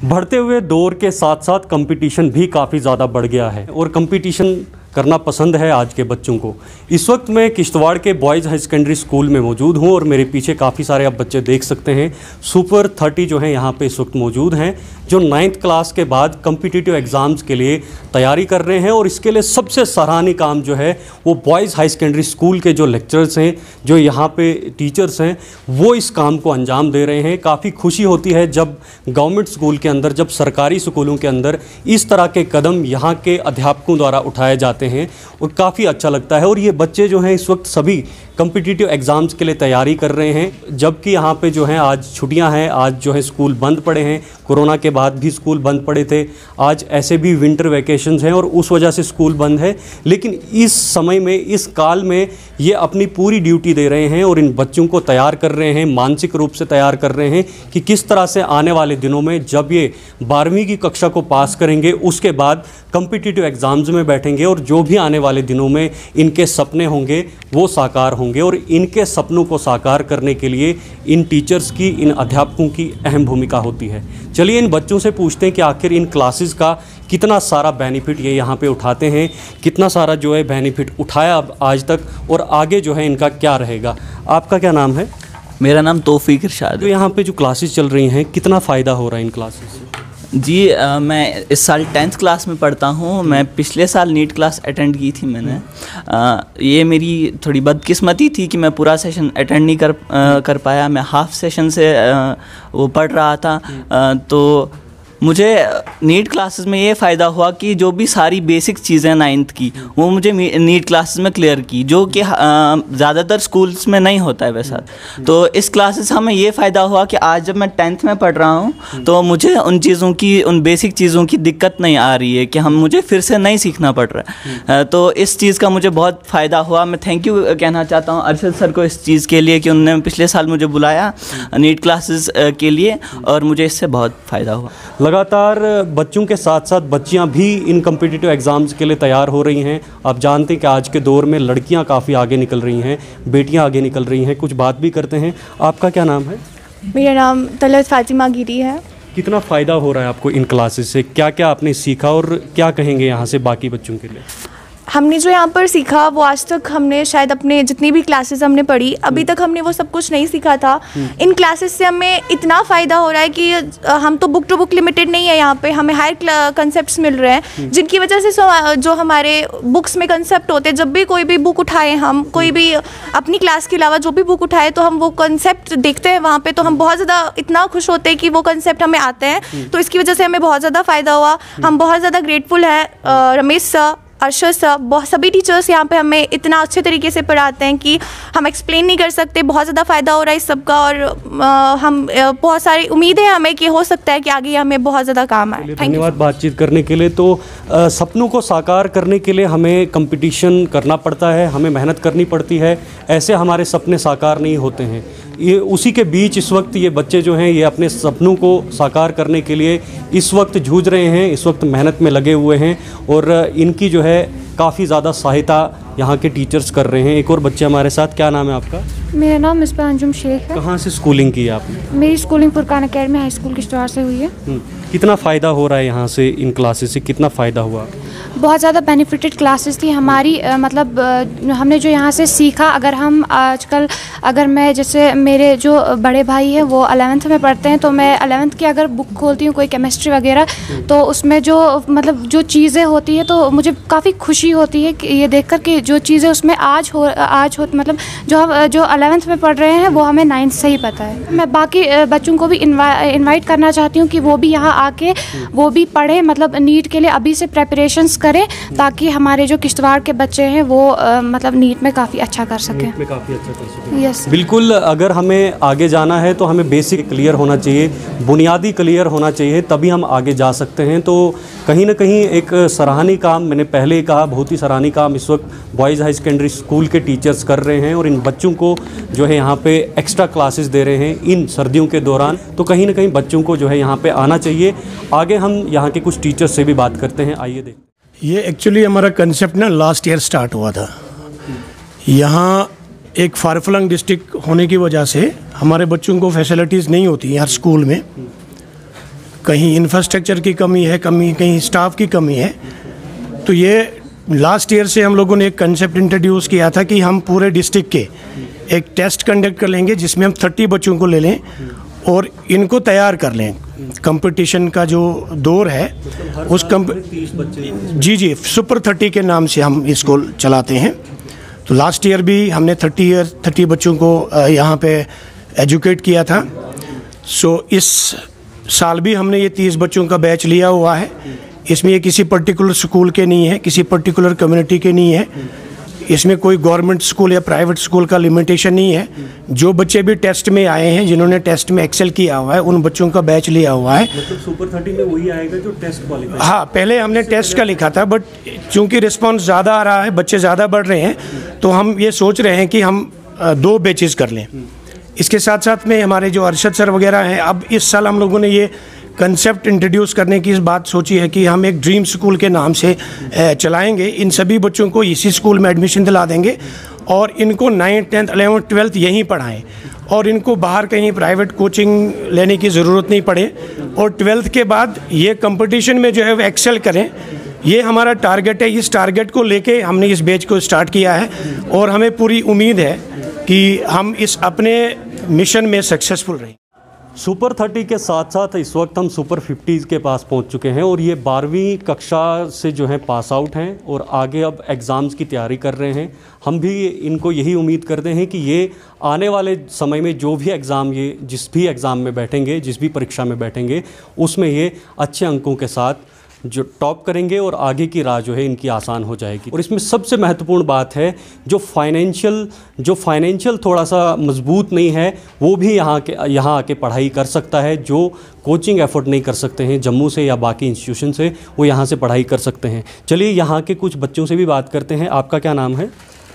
बढ़ते हुए दौर के साथ साथ कंपटीशन भी काफ़ी ज़्यादा बढ़ गया है और कंपटीशन करना पसंद है आज के बच्चों को। इस वक्त मैं किश्तवाड़ के बॉयज़ हाई सेकेंडरी स्कूल में मौजूद हूं और मेरे पीछे काफ़ी सारे आप बच्चे देख सकते हैं। सुपर 30 जो हैं यहाँ पे इस वक्त मौजूद हैं, जो 9th क्लास के बाद कम्पिटिटिव एग्ज़ाम्स के लिए तैयारी कर रहे हैं। और इसके लिए सबसे सराहनीय काम जो है वो बॉयज़ हाई सेकेंडरी स्कूल के जो लेक्चरर्स हैं, जो यहाँ पे टीचर्स हैं, वो इस काम को अंजाम दे रहे हैं। काफ़ी खुशी होती है जब गवर्नमेंट स्कूल के अंदर, जब सरकारी स्कूलों के अंदर इस तरह के कदम यहाँ के अध्यापकों द्वारा उठाए जाते हैं और काफ़ी अच्छा लगता है। और ये बच्चे जो हैं इस वक्त सभी कम्पिटिटिव एग्ज़ाम्स के लिए तैयारी कर रहे हैं, जबकि यहाँ पे जो हैं आज छुट्टियां हैं, आज जो है स्कूल बंद पड़े हैं। कोरोना के बाद भी स्कूल बंद पड़े थे, आज ऐसे भी विंटर वैकेशंस हैं और उस वजह से स्कूल बंद है। लेकिन इस समय में, इस काल में ये अपनी पूरी ड्यूटी दे रहे हैं और इन बच्चों को तैयार कर रहे हैं, मानसिक रूप से तैयार कर रहे हैं कि किस तरह से आने वाले दिनों में जब ये 12वीं की कक्षा को पास करेंगे, उसके बाद कम्पिटिटिव एग्ज़ाम्स में बैठेंगे और जो भी आने वाले दिनों में इनके सपने होंगे वो साकार होंगे। और इनके सपनों को साकार करने के लिए इन टीचर्स की, इन अध्यापकों की अहम भूमिका होती है। चलिए इन बच्चों से पूछते हैं कि आखिर इन क्लासेस का कितना सारा बेनिफिट ये यहाँ पे उठाते हैं, कितना सारा जो है बेनिफिट उठाया अब आज तक और आगे जो है इनका क्या रहेगा। आपका क्या नाम है? मेरा नाम तौफीक इरशाद है। तो यहाँ पे जो क्लासेस चल रही हैं, कितना फ़ायदा हो रहा है इन क्लासेस से? जी मैं इस साल 10th क्लास में पढ़ता हूँ। मैं पिछले साल नीट क्लास अटेंड की थी मैंने। ये मेरी थोड़ी बदकिस्मती थी कि मैं पूरा सेशन अटेंड नहीं कर पाया। मैं हाफ सेशन से वो पढ़ रहा था। तो मुझे नीट क्लासेस में ये फ़ायदा हुआ कि जो भी सारी बेसिक चीज़ें 9th की, वो मुझे नीट क्लासेस में क्लियर की, जो कि ज़्यादातर स्कूल्स में नहीं होता है वैसा। तो इस क्लासेस से हमें ये फ़ायदा हुआ कि आज जब मैं 10th में पढ़ रहा हूँ तो मुझे उन चीज़ों की, उन बेसिक चीज़ों की दिक्कत नहीं आ रही है कि मुझे फिर से नहीं सीखना पड़ रहा है। तो इस चीज़ का मुझे बहुत फ़ायदा हुआ। मैं थैंक यू कहना चाहता हूँ अरशद सर को इस चीज़ के लिए कि उन्होंने पिछले साल मुझे बुलाया नीट क्लासेस के लिए और मुझे इससे बहुत फ़ायदा हुआ। लगातार बच्चों के साथ साथ बच्चियां भी इन कम्पिटिटिव एग्ज़ाम्स के लिए तैयार हो रही हैं। आप जानते हैं कि आज के दौर में लड़कियां काफ़ी आगे निकल रही हैं, बेटियां आगे निकल रही हैं। कुछ बात भी करते हैं। आपका क्या नाम है? मेरा नाम तलत फातिमा गिरी है। कितना फ़ायदा हो रहा है आपको इन क्लासेस से? क्या क्या आपने सीखा और क्या कहेंगे यहाँ से बाकी बच्चों के लिए? हमने जो यहाँ पर सीखा वो आज तक हमने शायद अपने जितनी भी क्लासेस हमने पढ़ी, अभी तक हमने वो सब कुछ नहीं सीखा था। इन क्लासेस से हमें इतना फ़ायदा हो रहा है कि हम तो बुक टू बुक लिमिटेड नहीं है, यहाँ पे हमें हायर कंसेप्ट्स मिल रहे हैं, जिनकी वजह से जो हमारे बुक्स में कंसेप्ट होते हैं, जब भी कोई भी बुक उठाएं, हम कोई भी अपनी क्लास के अलावा जो भी बुक उठाएं तो हम वो कंसेप्ट देखते हैं वहाँ पर, तो हम बहुत ज़्यादा इतना खुश होते हैं कि वो कंसेप्ट हमें आते हैं। तो इसकी वजह से हमें बहुत ज़्यादा फ़ायदा हुआ। हम बहुत ज़्यादा ग्रेटफुल हैं रमेश सर, अर्शद सर, बहुत सभी टीचर्स यहाँ पे हमें इतना अच्छे तरीके से पढ़ाते हैं कि हम एक्सप्लेन नहीं कर सकते। बहुत ज़्यादा फ़ायदा हो रहा है इस सब का और हम बहुत सारी उम्मीदें हैं हमें कि हो सकता है कि आगे हमें बहुत ज़्यादा काम आए। धन्यवाद बातचीत करने के लिए। तो सपनों को साकार करने के लिए हमें कंपटीशन करना पड़ता है, हमें मेहनत करनी पड़ती है, ऐसे हमारे सपने साकार नहीं होते हैं। ये उसी के बीच इस वक्त ये बच्चे जो हैं ये अपने सपनों को साकार करने के लिए इस वक्त जूझ रहे हैं, इस वक्त मेहनत में लगे हुए हैं और इनकी जो है काफ़ी ज़्यादा सहायता यहाँ के टीचर्स कर रहे हैं। एक और बच्चे हमारे साथ। क्या नाम है आपका? मेरा नाम मिसबा अंजुम शेख है। कहाँ से स्कूलिंग की है आपने? मेरी schooling Furqan academy high school Kishtwar से हुई है। कितना फ़ायदा हो रहा है यहाँ से, इन क्लासेस से कितना फ़ायदा हुआ? बहुत ज़्यादा बेनिफिटेड क्लासेस थी हमारी। मतलब हमने जो यहाँ से सीखा, अगर हम आजकल, अगर मैं जैसे मेरे जो बड़े भाई हैं वो 11th में पढ़ते हैं, तो मैं 11th की अगर बुक खोलती हूँ कोई केमिस्ट्री वगैरह, तो उसमें जो मतलब जो चीज़ें होती है तो मुझे काफ़ी खुशी होती है कि ये देखकर कि जो चीज़ें उसमें आज हो मतलब जो 11th में पढ़ रहे हैं वो हमें 9th से ही पता है। मैं बाकी बच्चों को भी इन्वाइट करना चाहती हूँ कि वो भी यहाँ आके वो भी पढ़ें, मतलब नीट के लिए अभी से प्रेपरेशंस करें, ताकि हमारे जो किश्तवाड़ के बच्चे हैं वो मतलब नीट में काफ़ी अच्छा कर सकें। यस, बिल्कुल। अगर हमें आगे जाना है तो हमें बेसिक क्लियर होना चाहिए, बुनियादी क्लियर होना चाहिए, तभी हम आगे जा सकते हैं। तो कहीं ना कहीं एक सराहनीय काम, मैंने पहले ही कहा, बहुत ही सराहनीय काम इस वक्त बॉयज़ हाई सेकेंडरी स्कूल के टीचर्स कर रहे हैं और इन बच्चों को जो है यहाँ पे एक्स्ट्रा क्लासेस दे रहे हैं इन सर्दियों के दौरान। तो कहीं ना कहीं बच्चों को जो है यहाँ पे आना चाहिए। आगे हम यहाँ के कुछ टीचर्स से भी बात करते हैं। आइए देख। ये एक्चुअली हमारा कंसेप्ट ना लास्ट ईयर स्टार्ट हुआ था। यहाँ एक फारफलंग डिस्ट्रिक्ट होने की वजह से हमारे बच्चों को फैसिलिटीज़ नहीं होती हर स्कूल में। कहीं इंफ्रास्ट्रक्चर की कमी है, कहीं स्टाफ की कमी है। तो ये लास्ट ईयर से हम लोगों ने एक कंसेप्ट इंट्रोड्यूस किया था कि हम पूरे डिस्ट्रिक्ट के एक टेस्ट कंडक्ट कर लेंगे जिसमें हम 30 बच्चों को ले लें और इनको तैयार कर लें। कंपटीशन का जो दौर है उस जी सुपर 30 के नाम से हम इसको चलाते हैं। तो लास्ट ईयर भी हमने 30 बच्चों को यहाँ पे एजुकेट किया था। सो इस साल भी हमने ये 30 बच्चों का बैच लिया हुआ है। इसमें ये किसी पर्टिकुलर स्कूल के नहीं है, किसी पर्टिकुलर कम्युनिटी के नहीं है, इसमें कोई गवर्नमेंट स्कूल या प्राइवेट स्कूल का लिमिटेशन नहीं है। जो बच्चे भी टेस्ट में आए हैं, जिन्होंने टेस्ट में एक्सेल किया हुआ है, उन बच्चों का बैच लिया हुआ है। मतलब सुपर 30 में वही आएगा जो टेस्ट क्वालिफाई। हाँ, पहले हमने टेस्ट का लिखा था, बट चूंकि रिस्पॉन्स ज़्यादा आ रहा है, बच्चे ज़्यादा बढ़ रहे हैं, तो हम ये सोच रहे हैं कि हम 2 बैचेस कर लें। इसके साथ साथ में हमारे जो अरशद सर वगैरह हैं, अब इस साल हम लोगों ने ये कंसेप्ट इंट्रोड्यूस करने की इस बात सोची है कि हम एक ड्रीम स्कूल के नाम से चलाएंगे। इन सभी बच्चों को इसी स्कूल में एडमिशन दिला देंगे और इनको 9th 10th 11th 12th यहीं पढ़ाएं और इनको बाहर कहीं प्राइवेट कोचिंग लेने की ज़रूरत नहीं पड़े। और 12th के बाद ये कंपटीशन में जो है वो एक्सेल करें, ये हमारा टारगेट है। इस टारगेट को लेके हमने इस बैच को स्टार्ट किया है और हमें पूरी उम्मीद है कि हम इस अपने मिशन में सक्सेसफुल रहें। सुपर 30 के साथ साथ इस वक्त हम सुपर 50 के पास पहुंच चुके हैं और ये 12वीं कक्षा से जो है पास आउट हैं और आगे अब एग्ज़ाम्स की तैयारी कर रहे हैं। हम भी इनको यही उम्मीद करते हैं कि ये आने वाले समय में जो भी एग्ज़ाम, ये जिस भी एग्ज़ाम में बैठेंगे, जिस भी परीक्षा में बैठेंगे, उसमें ये अच्छे अंकों के साथ जो टॉप करेंगे और आगे की राह जो है इनकी आसान हो जाएगी। और इसमें सबसे महत्वपूर्ण बात है, जो फाइनेंशियल थोड़ा सा मजबूत नहीं है, वो भी यहाँ आके पढ़ाई कर सकता है। जो कोचिंग एफर्ट नहीं कर सकते हैं जम्मू से या बाकी इंस्टीट्यूशन से, वो यहाँ से पढ़ाई कर सकते हैं। चलिए यहाँ के कुछ बच्चों से भी बात करते हैं। आपका क्या नाम है?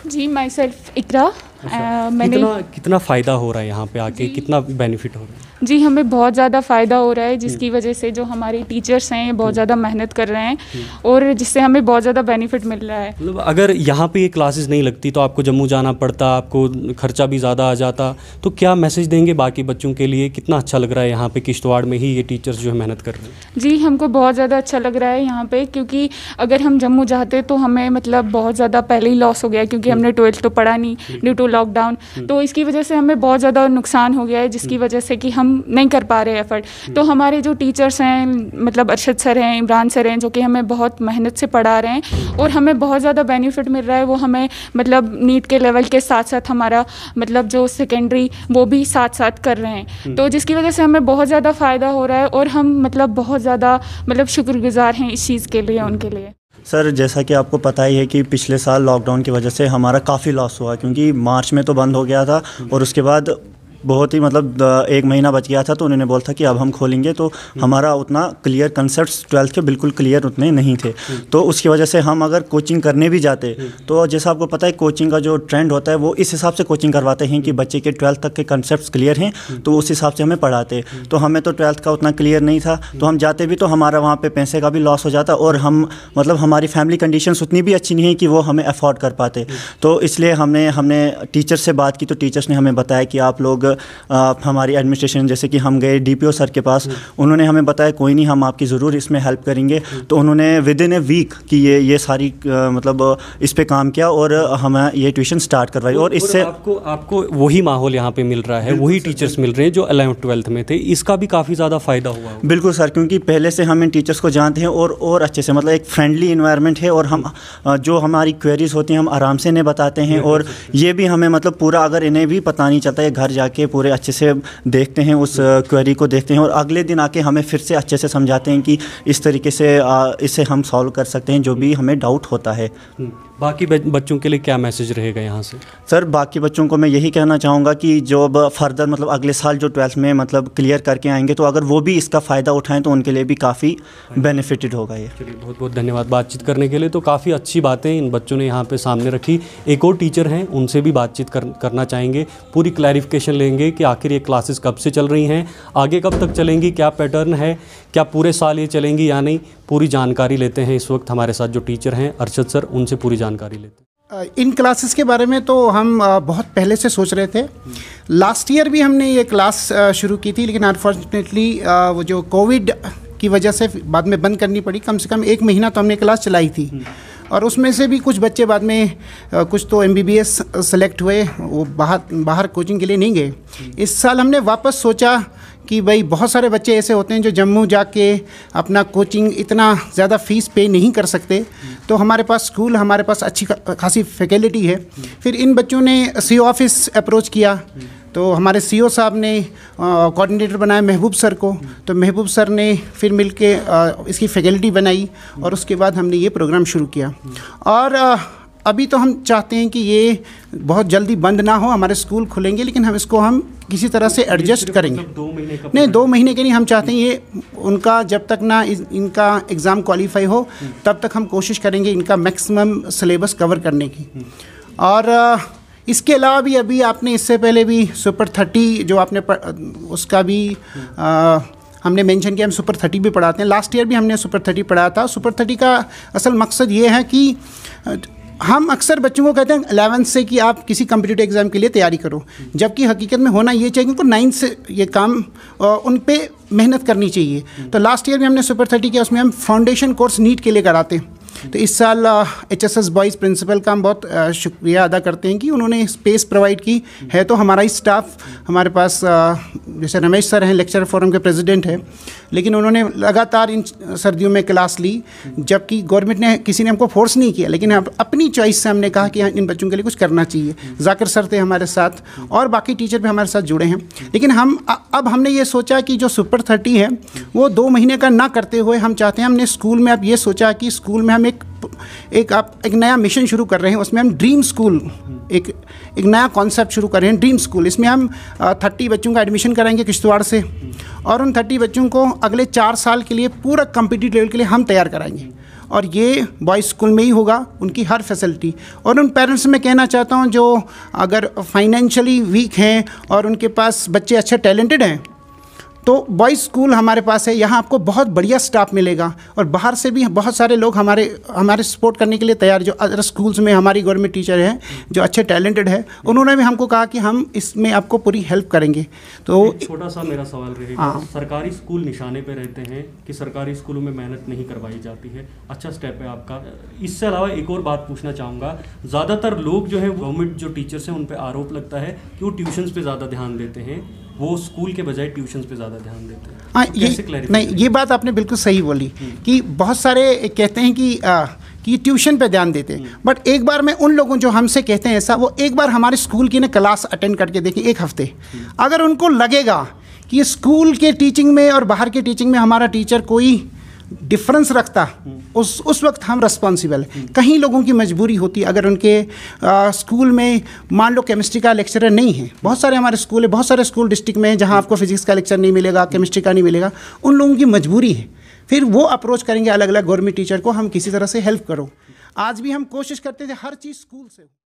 जी, माई सेल्फ इकरा। मैंने कितना फ़ायदा हो रहा है यहाँ पे आके, कितना बेनिफिट हो रहा है? जी, हमें बहुत ज़्यादा फ़ायदा हो रहा है, जिसकी वजह से जो हमारे टीचर्स हैं बहुत ज़्यादा मेहनत कर रहे हैं और जिससे हमें बहुत ज़्यादा बेनिफिट मिल रहा है। मतलब अगर यहाँ पे ये क्लासेस नहीं लगती तो आपको जम्मू जाना पड़ता, आपको खर्चा भी ज़्यादा आ जाता, तो क्या मैसेज देंगे बाकी बच्चों के लिए? कितना अच्छा लग रहा है यहाँ पे किश्तवाड़ में ही ये टीचर्स जो है मेहनत कर रहे हैं? जी, हमको बहुत ज़्यादा अच्छा लग रहा है यहाँ पे, क्योंकि अगर हम जम्मू जाते तो हमें मतलब बहुत ज़्यादा पहले ही लॉस हो गया, क्योंकि हमने 12th तो पढ़ा नहीं ड्यू टू लॉकडाउन। तो इसकी वजह से हमें बहुत ज़्यादा नुकसान हो गया है, जिसकी वजह से कि हम नहीं कर पा रहे एफर्ट। तो हमारे जो टीचर्स हैं, मतलब अरशद सर हैं, इमरान सर हैं, जो कि हमें बहुत मेहनत से पढ़ा रहे हैं और हमें बहुत ज़्यादा बेनिफिट मिल रहा है। वो हमें मतलब नीट के लेवल के साथ साथ हमारा मतलब जो सेकेंडरी वो भी साथ साथ कर रहे हैं, तो जिसकी वजह से हमें बहुत ज़्यादा फ़ायदा हो रहा है और हम मतलब बहुत ज़्यादा मतलब शुक्रगुजार हैं इस चीज़ के लिए, उनके लिए। सर, जैसा कि आपको पता ही है कि पिछले साल लॉकडाउन की वजह से हमारा काफ़ी लॉस हुआ, क्योंकि मार्च में तो बंद हो गया था और उसके बाद बहुत ही मतलब 1 महीना बच गया था, तो उन्होंने बोला था कि अब हम खोलेंगे। तो हमारा उतना क्लियर कंसेप्ट्स 12th के बिल्कुल क्लियर उतने नहीं थे, तो उसकी वजह से हम अगर कोचिंग करने भी जाते तो जैसा आपको पता है कोचिंग का जो ट्रेंड होता है वो इस हिसाब से कोचिंग करवाते हैं कि बच्चे के 12th तक के कंसेप्ट्स क्लियर हैं, तो उस हिसाब से हमें पढ़ाते। तो हमें तो 12th का उतना क्लियर नहीं था, तो हम जाते भी तो हमारा वहाँ पर पैसे का भी लॉस हो जाता और हम मतलब हमारी फैमिली कंडीशंस उतनी भी अच्छी नहीं है कि वो हमें अफोर्ड कर पाते। तो इसलिए हमने टीचर से बात की, तो टीचर्स ने हमें बताया कि आप लोग हमारी एडमिनिस्ट्रेशन, जैसे कि हम गए DPO सर के पास, उन्होंने हमें बताया कोई नहीं, हम आपकी ज़रूर इसमें हेल्प करेंगे। तो उन्होंने विद इन ए वीक कि ये सारी मतलब इस पे काम किया और हमें ये ट्यूशन स्टार्ट करवाई। और इससे आपको वही माहौल यहाँ पे मिल रहा है, वही टीचर्स मिल रहे हैं जो 11th 12th में थे, इसका भी काफ़ी ज़्यादा फ़ायदा हुआ। बिल्कुल सर, क्योंकि पहले से हम इन टीचर्स को जानते हैं और अच्छे से मतलब एक फ्रेंडली इन्वायरमेंट है और हम जो हमारी क्वेरीज होती हैं हम आराम से इन्हें बताते हैं और ये भी हमें मतलब पूरा अगर इन्हें भी पता नहीं चलता है, घर जाके पूरे अच्छे से देखते हैं, उस क्वेरी को देखते हैं और अगले दिन आके हमें फिर से अच्छे से समझाते हैं कि इस तरीके से इसे हम सॉल्व कर सकते हैं जो भी हमें डाउट होता है। बाकी बच्चों के लिए क्या मैसेज रहेगा यहाँ से? सर, बाकी बच्चों को मैं यही कहना चाहूँगा कि जो अब फर्दर मतलब अगले साल जो 12th में मतलब क्लियर करके आएंगे, तो अगर वो भी इसका फ़ायदा उठाएं तो उनके लिए भी काफ़ी बेनिफिटेड होगा ये। चलिए, बहुत बहुत धन्यवाद बातचीत करने के लिए। तो काफ़ी अच्छी बातें इन बच्चों ने यहाँ पे सामने रखी। एक और टीचर हैं, उनसे भी बातचीत करना चाहेंगे, पूरी क्लैरिफिकेशन लेंगे कि आखिर ये क्लासेस कब से चल रही हैं, आगे कब तक चलेंगी, क्या पैटर्न है, क्या पूरे साल ये चलेंगी या नहीं, पूरी जानकारी लेते हैं। इस वक्त हमारे साथ जो टीचर हैं अरशद सर, उनसे पूरी जानकारी लेते हैं। इन क्लासेस के बारे में तो हम बहुत पहले से सोच रहे थे। लास्ट ईयर भी हमने ये क्लास शुरू की थी, लेकिन अनफॉर्चुनेटली वो जो कोविड की वजह से बाद में बंद करनी पड़ी। कम से कम 1 महीना तो हमने क्लास चलाई थी, और उसमें से भी कुछ बच्चे बाद में कुछ तो MBBS सेलेक्ट हुए, वो बाहर कोचिंग के लिए नहीं गए। इस साल हमने वापस सोचा कि भाई बहुत सारे बच्चे ऐसे होते हैं जो जम्मू जाके अपना कोचिंग इतना ज़्यादा फ़ीस पे नहीं कर सकते, तो हमारे पास स्कूल, हमारे पास अच्छी खासी फैकल्टी है। फिर इन बच्चों ने CO ऑफिस अप्रोच किया, तो हमारे CO साहब ने कोऑर्डिनेटर बनाया महबूब सर को, तो महबूब सर ने फिर मिलके इसकी फैकल्टी बनाई, और उसके बाद हमने ये प्रोग्राम शुरू किया। और अभी तो हम चाहते हैं कि ये बहुत जल्दी बंद ना हो, हमारे स्कूल खुलेंगे, लेकिन हम इसको किसी तरह से एडजस्ट करेंगे। 2 महीने का नहीं, 2 महीने के नहीं, हम चाहते हैं ये उनका जब तक ना इनका एग्ज़ाम क्वालिफाई हो तब तक हम कोशिश करेंगे इनका मैक्सिमम सिलेबस कवर करने की। और इसके अलावा भी अभी आपने इससे पहले भी सुपर 30 जो आपने उसका भी हमने मेंशन किया, हम सुपर 30 भी पढ़ाते हैं। लास्ट ईयर भी हमने सुपर 30 पढ़ाया था। सुपर 30 का असल मकसद ये है कि हम अक्सर बच्चों को कहते हैं 11th से कि आप किसी कम्पिटिटिव एग्ज़ाम के लिए तैयारी करो, जबकि हकीकत में होना ये चाहिए कि उनको 9th से ये काम उन पे मेहनत करनी चाहिए। तो लास्ट ईयर भी हमने सुपर 30 किया, उसमें हम फाउंडेशन कोर्स नीट के लिए कराते हैं। तो इस साल HSS बॉयज़ प्रिंसिपल का हम बहुत शुक्रिया अदा करते हैं कि उन्होंने स्पेस प्रोवाइड की है। तो हमारा ही स्टाफ हमारे पास जैसे रमेश सर हैं, लेक्चर फोरम के प्रेसिडेंट हैं, लेकिन उन्होंने लगातार इन सर्दियों में क्लास ली, जबकि गवर्नमेंट ने किसी ने हमको फोर्स नहीं किया, लेकिन अपनी चॉइस से हमने कहा कि इन बच्चों के लिए कुछ करना चाहिए। जाकिर सर थे हमारे साथ, और बाकी टीचर भी हमारे साथ जुड़े हैं। लेकिन अब हमने ये सोचा कि जो सुपर 30 है वो 2 महीने का ना करते हुए हम चाहते हैं, हमने स्कूल में अब ये सोचा कि स्कूल में हम एक नया मिशन शुरू कर रहे हैं। उसमें हम ड्रीम स्कूल, एक नया कॉन्सेप्ट शुरू कर रहे हैं, ड्रीम स्कूल। इसमें हम 30 बच्चों का एडमिशन कराएंगे किश्तवाड़ से, और उन 30 बच्चों को अगले 4 साल के लिए पूरा कम्पिटिटिव लेवल के लिए हम तैयार कराएंगे, और ये बॉयज़ स्कूल में ही होगा, उनकी हर फैसिलिटी। और उन पेरेंट्स से मैं कहना चाहता हूँ जो अगर फाइनेंशियली वीक हैं और उनके पास बच्चे अच्छे टैलेंटेड हैं, तो बॉयज़ स्कूल हमारे पास है, यहाँ आपको बहुत बढ़िया स्टाफ मिलेगा, और बाहर से भी बहुत सारे लोग हमारे सपोर्ट करने के लिए तैयार। जो अदर स्कूल्स में हमारी गवर्नमेंट टीचर हैं जो अच्छे टैलेंटेड है, उन्होंने भी हमको कहा कि हम इसमें आपको पूरी हेल्प करेंगे। तो छोटा सा मेरा सवाल रहेगा, सरकारी स्कूल निशाने पे रहते हैं कि सरकारी स्कूलों में मेहनत नहीं करवाई जाती है, अच्छा स्टेप है आपका। इससे अलावा एक और बात पूछना चाहूँगा, ज़्यादातर लोग जो है गवर्नमेंट जो टीचर्स हैं उन पर आरोप लगता है कि वो ट्यूशन्स पे ज़्यादा ध्यान देते हैं, वो स्कूल के बजाय ट्यूशन्स पे ज़्यादा ध्यान देते हैं। हाँ, ये बात आपने बिल्कुल सही बोली कि बहुत सारे कहते हैं कि ट्यूशन पे ध्यान देते हैं, बट एक बार मैं उन लोगों जो हमसे कहते हैं ऐसा, वो एक बार हमारे स्कूल की ना क्लास अटेंड करके देखें 1 हफ्ते। अगर उनको लगेगा कि स्कूल के टीचिंग में और बाहर के टीचिंग में हमारा टीचर कोई डिफरेंस रखता, उस वक्त हम रिस्पॉन्सिबल हैं। कहीं लोगों की मजबूरी होती है, अगर उनके स्कूल में मान लो केमिस्ट्री का लेक्चरर नहीं है, बहुत सारे हमारे स्कूल है, बहुत सारे स्कूल डिस्ट्रिक्ट में हैं जहां आपको फिजिक्स का लेक्चर नहीं मिलेगा, केमिस्ट्री का नहीं मिलेगा, उन लोगों की मजबूरी है, फिर वो अप्रोच करेंगे अलग अलग गवर्नमेंट टीचर को, हम किसी तरह से हेल्प करो। आज भी हम कोशिश करते थे हर चीज़ स्कूल से।